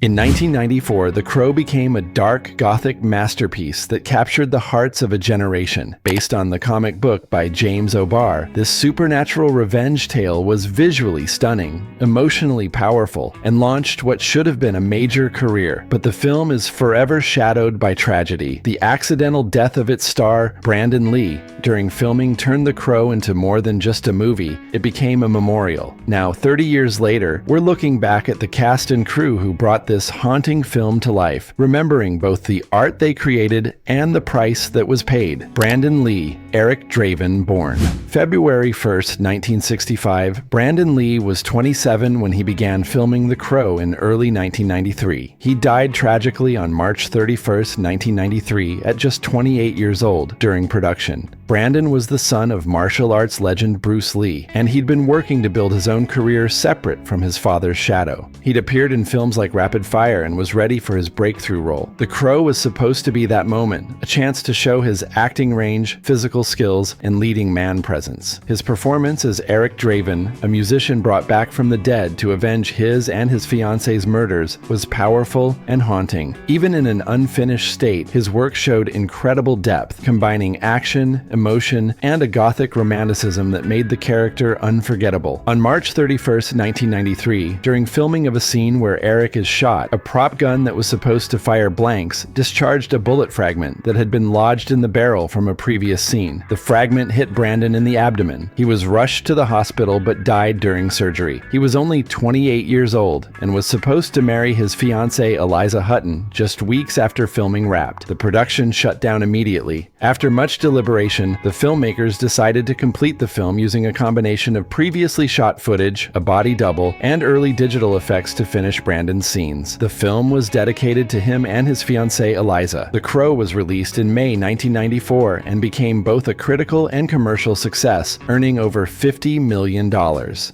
In 1994, The Crow became a dark, gothic masterpiece that captured the hearts of a generation. Based on the comic book by James O'Barr, this supernatural revenge tale was visually stunning, emotionally powerful, and launched what should have been a major career. But the film is forever shadowed by tragedy. The accidental death of its star, Brandon Lee, during filming turned The Crow into more than just a movie. It became a memorial. Now, 30 years later, we're looking back at the cast and crew who brought this haunting film to life, remembering both the art they created and the price that was paid. Brandon Lee, Eric Draven born. February 1st, 1965, Brandon Lee was 27 when he began filming The Crow in early 1993. He died tragically on March 31st, 1993 at just 28 years old during production. Brandon was the son of martial arts legend Bruce Lee, and he'd been working to build his own career separate from his father's shadow. He'd appeared in films like Rapid Fire and was ready for his breakthrough role. The Crow was supposed to be that moment, a chance to show his acting range, physical skills, and leading man presence. His performance as Eric Draven, a musician brought back from the dead to avenge his and his fiance's murders, was powerful and haunting. Even in an unfinished state, his work showed incredible depth, combining action, emotion, and a gothic romanticism that made the character unforgettable. On March 31st, 1993, during filming of a scene where Eric is shot, a prop gun that was supposed to fire blanks discharged a bullet fragment that had been lodged in the barrel from a previous scene. The fragment hit Brandon in the abdomen. He was rushed to the hospital but died during surgery. He was only 28 years old and was supposed to marry his fiancée Eliza Hutton just weeks after filming wrapped. The production shut down immediately. After much deliberation, the filmmakers decided to complete the film using a combination of previously shot footage, a body double, and early digital effects to finish Brandon's scenes. The film was dedicated to him and his fiancée Eliza. The Crow was released in May 1994 and became both a critical and commercial success, earning over $50 million.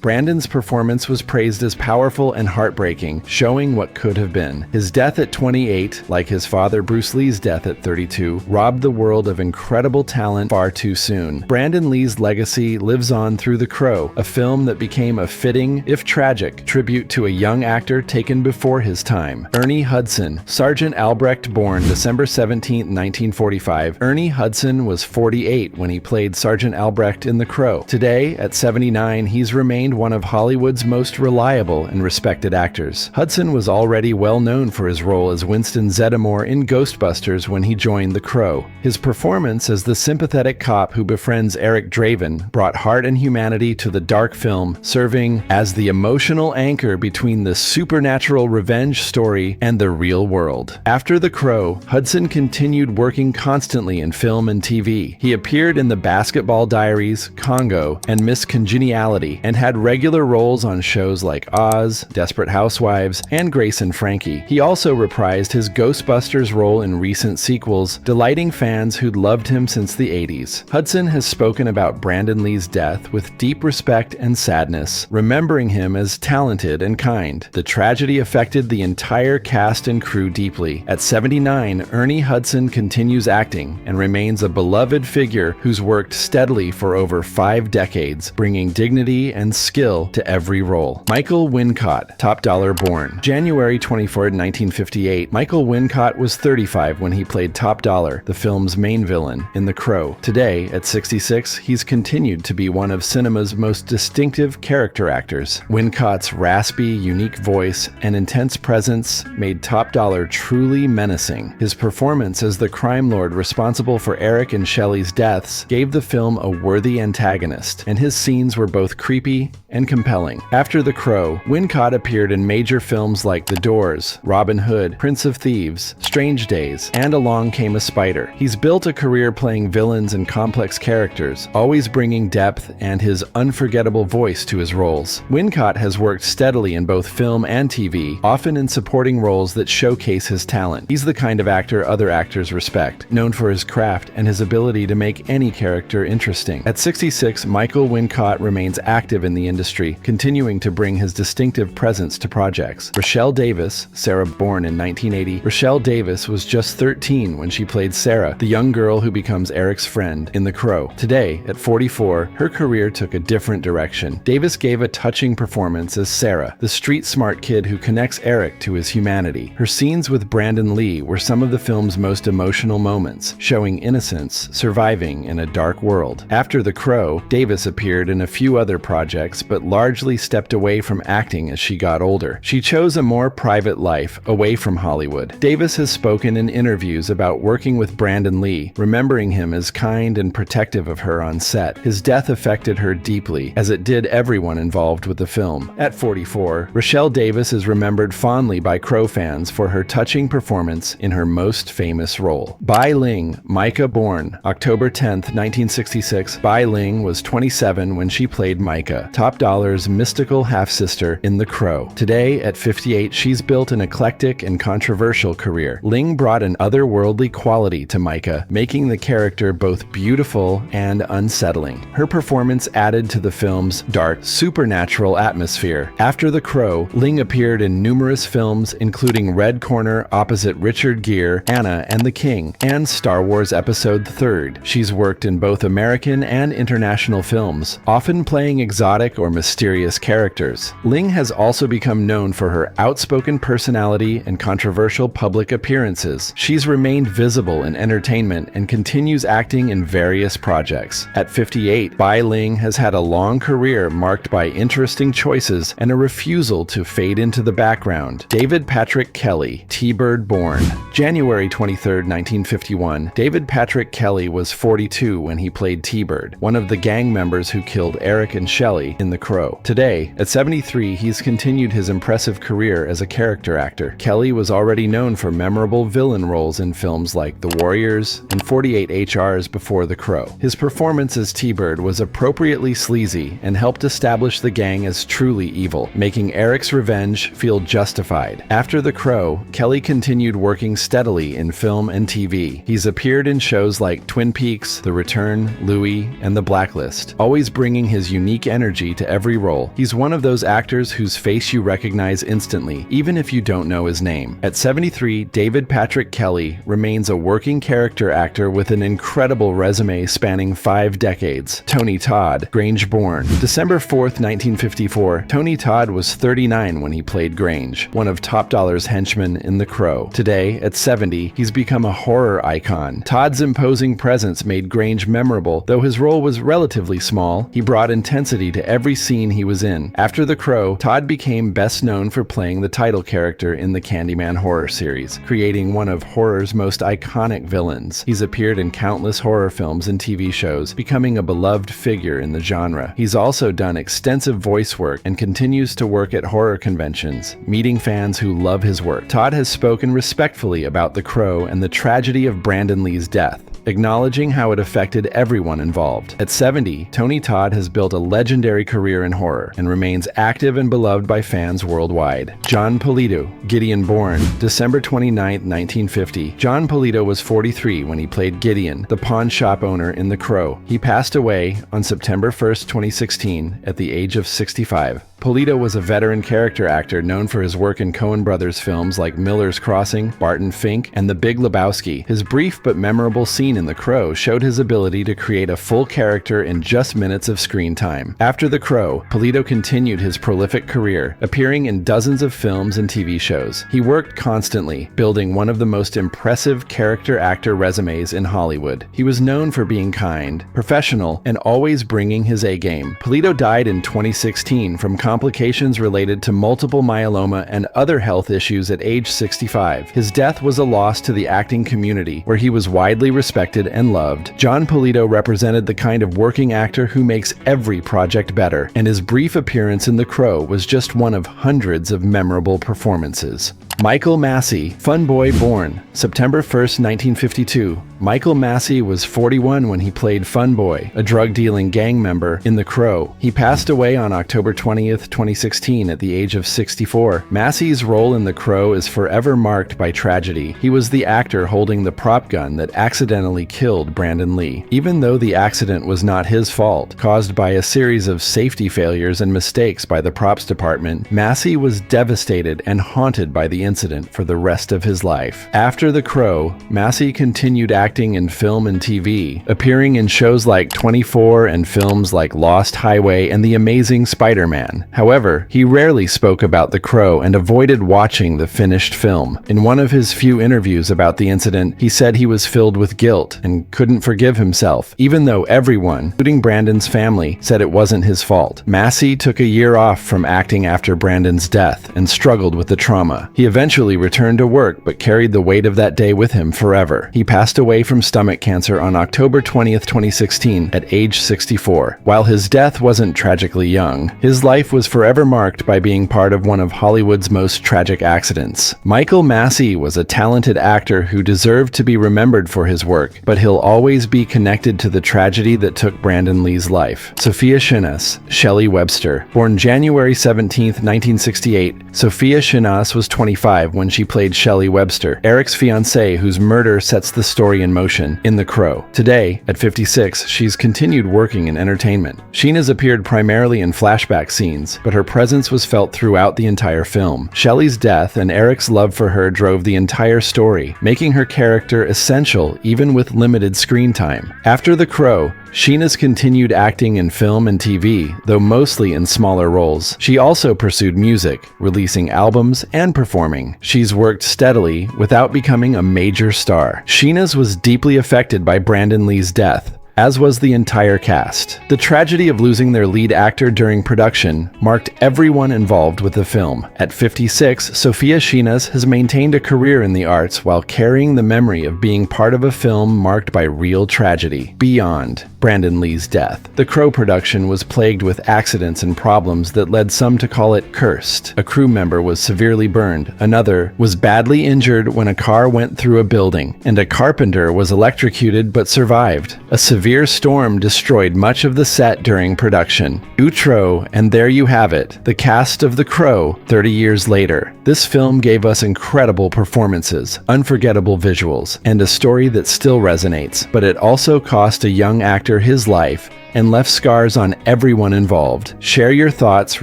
Brandon's performance was praised as powerful and heartbreaking, showing what could have been. His death at 28, like his father Bruce Lee's death at 32, robbed the world of incredible talent far too soon. Brandon Lee's legacy lives on through The Crow, a film that became a fitting, if tragic, tribute to a young actor taken before his time. Ernie Hudson, Sergeant Albrecht born December 17, 1945. Ernie Hudson was 48 when he played Sergeant Albrecht in The Crow. Today, at 79, he's remained one of Hollywood's most reliable and respected actors. Hudson was already well known for his role as Winston Zeddemore in Ghostbusters when he joined The Crow. His performance as the sympathetic cop who befriends Eric Draven brought heart and humanity to the dark film, serving as the emotional anchor between the supernatural revenge story and the real world. After The Crow, Hudson continued working constantly in film and TV. He appeared in The Basketball Diaries, Congo, and Miss Congeniality, and had regular roles on shows like Oz, Desperate Housewives, and Grace and Frankie. He also reprised his Ghostbusters role in recent sequels, delighting fans who'd loved him since the 80s. Hudson has spoken about Brandon Lee's death with deep respect and sadness, remembering him as talented and kind. The tragedy affected the entire cast and crew deeply. At 79, Ernie Hudson continues acting and remains a beloved figure who's worked steadily for over 5 decades, bringing dignity and skill to every role. Michael Wincott, Top Dollar born. January 24, 1958, Michael Wincott was 35 when he played Top Dollar, the film's main villain, in The Crow. Today, at 66, he's continued to be one of cinema's most distinctive character actors. Wincott's raspy, unique voice and intense presence made Top Dollar truly menacing. His performance as the crime lord responsible for Eric and Shelley's deaths gave the film a worthy antagonist, and his scenes were both creepy and compelling. After The Crow, Wincott appeared in major films like The Doors, Robin Hood, Prince of Thieves, Strange Days, and Along Came a Spider. He's built a career playing villains and complex characters, always bringing depth and his unforgettable voice to his roles. Wincott has worked steadily in both film and TV, often in supporting roles that showcase his talent. He's the kind of actor other actors respect, known for his craft and his ability to make any character interesting. At 66, Michael Wincott remains active in the industry, continuing to bring his distinctive presence to projects. Rochelle Davis, Sarah born in 1980, Rochelle Davis was just 13 when she played Sarah, the young girl who becomes Eric's friend friend in The Crow. Today, at 44, her career took a different direction. Davis gave a touching performance as Sarah, the street-smart kid who connects Eric to his humanity. Her scenes with Brandon Lee were some of the film's most emotional moments, showing innocence surviving in a dark world. After The Crow, Davis appeared in a few other projects, but largely stepped away from acting as she got older. She chose a more private life away from Hollywood. Davis has spoken in interviews about working with Brandon Lee, remembering him as kind and protective of her on set. His death affected her deeply, as it did everyone involved with the film. At 44, Rochelle Davis is remembered fondly by Crow fans for her touching performance in her most famous role. Bai Ling, Myca, born October 10, 1966. Bai Ling was 27 when she played Myca, Top Dollar's mystical half-sister in The Crow. Today, at 58, she's built an eclectic and controversial career. Ling brought an otherworldly quality to Myca, making the character both beautiful and unsettling. Her performance added to the film's dark, supernatural atmosphere. After The Crow, Ling appeared in numerous films, including Red Corner opposite Richard Gere, Anna and the King, and Star Wars Episode III. She's worked in both American and international films, often playing exotic or mysterious characters. Ling has also become known for her outspoken personality and controversial public appearances. She's remained visible in entertainment and continues acting in various projects. At 58, Bai Ling has had a long career marked by interesting choices and a refusal to fade into the background. David Patrick Kelly, T-Bird, born January 23, 1951. David Patrick Kelly was 42 when he played T-Bird, one of the gang members who killed Eric and Shelley in The Crow. Today, at 73, he's continued his impressive career as a character actor. Kelly was already known for memorable villain roles in films like The Warriors and 48 HRs before The Crow. His performance as T-Bird was appropriately sleazy and helped establish the gang as truly evil, making Eric's revenge feel justified. After The Crow, Kelly continued working steadily in film and TV. He's appeared in shows like Twin Peaks, The Return, Louie, and The Blacklist, always bringing his unique energy to every role. He's one of those actors whose face you recognize instantly, even if you don't know his name. At 73, David Patrick Kelly remains a working character actor with an incredible resume spanning 5 decades. Tony Todd, Grange, born December 4th, 1954. Tony Todd was 39 when he played Grange, one of Top Dollar's henchmen in The Crow. Today, at 70, he's become a horror icon. Todd's imposing presence made Grange memorable. Though his role was relatively small, he brought intensity to every scene he was in. After The Crow, Todd became best known for playing the title character in the Candyman horror series, creating one of horror's most iconic villains. He's appeared in countless horror films and TV shows, becoming a beloved figure in the genre. He's also done extensive voice work and continues to work at horror conventions, meeting fans who love his work. Todd has spoken respectfully about The Crow and the tragedy of Brandon Lee's death, acknowledging how it affected everyone involved. At 70, Tony Todd has built a legendary career in horror and remains active and beloved by fans worldwide. John Polito, Gideon, born December 29, 1950. John Polito was 43 when he played Gideon, the pawn shop owner in The Crow. He passed away on September 1, 2016, at the age of 65. Polito was a veteran character actor known for his work in Coen Brothers films like Miller's Crossing, Barton Fink, and The Big Lebowski. His brief but memorable scene in The Crow showed his ability to create a full character in just minutes of screen time. After The Crow, Polito continued his prolific career, appearing in dozens of films and TV shows. He worked constantly, building one of the most impressive character actor resumes in Hollywood. He was known for being kind, professional, and always bringing his A-game. Polito died in 2016 from complications related to multiple myeloma and other health issues at age 65. His death was a loss to the acting community, where he was widely respected and loved. John Polito represented the kind of working actor who makes every project better, and his brief appearance in The Crow was just one of hundreds of memorable performances. Michael Massee, Fun Boy, born September 1, 1952. Michael Massee was 41 when he played Fun Boy, a drug-dealing gang member in The Crow. He passed away on October 20th, 2016 at the age of 64. Massee's role in The Crow is forever marked by tragedy. He was the actor holding the prop gun that accidentally killed Brandon Lee. Even though the accident was not his fault, caused by a series of safety failures and mistakes by the props department, Massee was devastated and haunted by the incident for the rest of his life. After The Crow, Massee continued acting acting in film and TV, appearing in shows like 24 and films like Lost Highway and The Amazing Spider-Man. However, he rarely spoke about The Crow and avoided watching the finished film. In one of his few interviews about the incident, he said he was filled with guilt and couldn't forgive himself, even though everyone, including Brandon's family, said it wasn't his fault. Massee took a year off from acting after Brandon's death and struggled with the trauma. He eventually returned to work but carried the weight of that day with him forever. He passed away from stomach cancer on October 20th, 2016 at age 64. While his death wasn't tragically young, his life was forever marked by being part of one of Hollywood's most tragic accidents. Michael Massee was a talented actor who deserved to be remembered for his work, but he'll always be connected to the tragedy that took Brandon Lee's life. Sophia Shinas, Shelley Webster. Born January 17, 1968, Sophia Shinas was 25 when she played Shelley Webster, Eric's fiancée whose murder sets the story in motion in The Crow. Today, at 56, she's continued working in entertainment. Shinas appeared primarily in flashback scenes, but her presence was felt throughout the entire film. Shelley's death and Eric's love for her drove the entire story, making her character essential even with limited screen time. After The Crow, Shinas continued acting in film and TV, though mostly in smaller roles. She also pursued music, releasing albums and performing. She's worked steadily without becoming a major star. Shinas was deeply affected by Brandon Lee's death, as was the entire cast. The tragedy of losing their lead actor during production marked everyone involved with the film. At 56, Sophia Shinas has maintained a career in the arts while carrying the memory of being part of a film marked by real tragedy. Beyond Brandon Lee's death, The Crow production was plagued with accidents and problems that led some to call it cursed. A crew member was severely burned, another was badly injured when a car went through a building, and a carpenter was electrocuted but survived. A severe storm destroyed much of the set during production. Outro, and there you have it, the cast of The Crow 30 years later. This film gave us incredible performances, unforgettable visuals, and a story that still resonates, but it also cost a young actor his life and left scars on everyone involved. Share your thoughts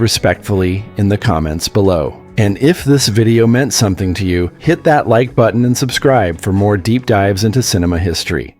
respectfully in the comments below. And if this video meant something to you, hit that like button and subscribe for more deep dives into cinema history.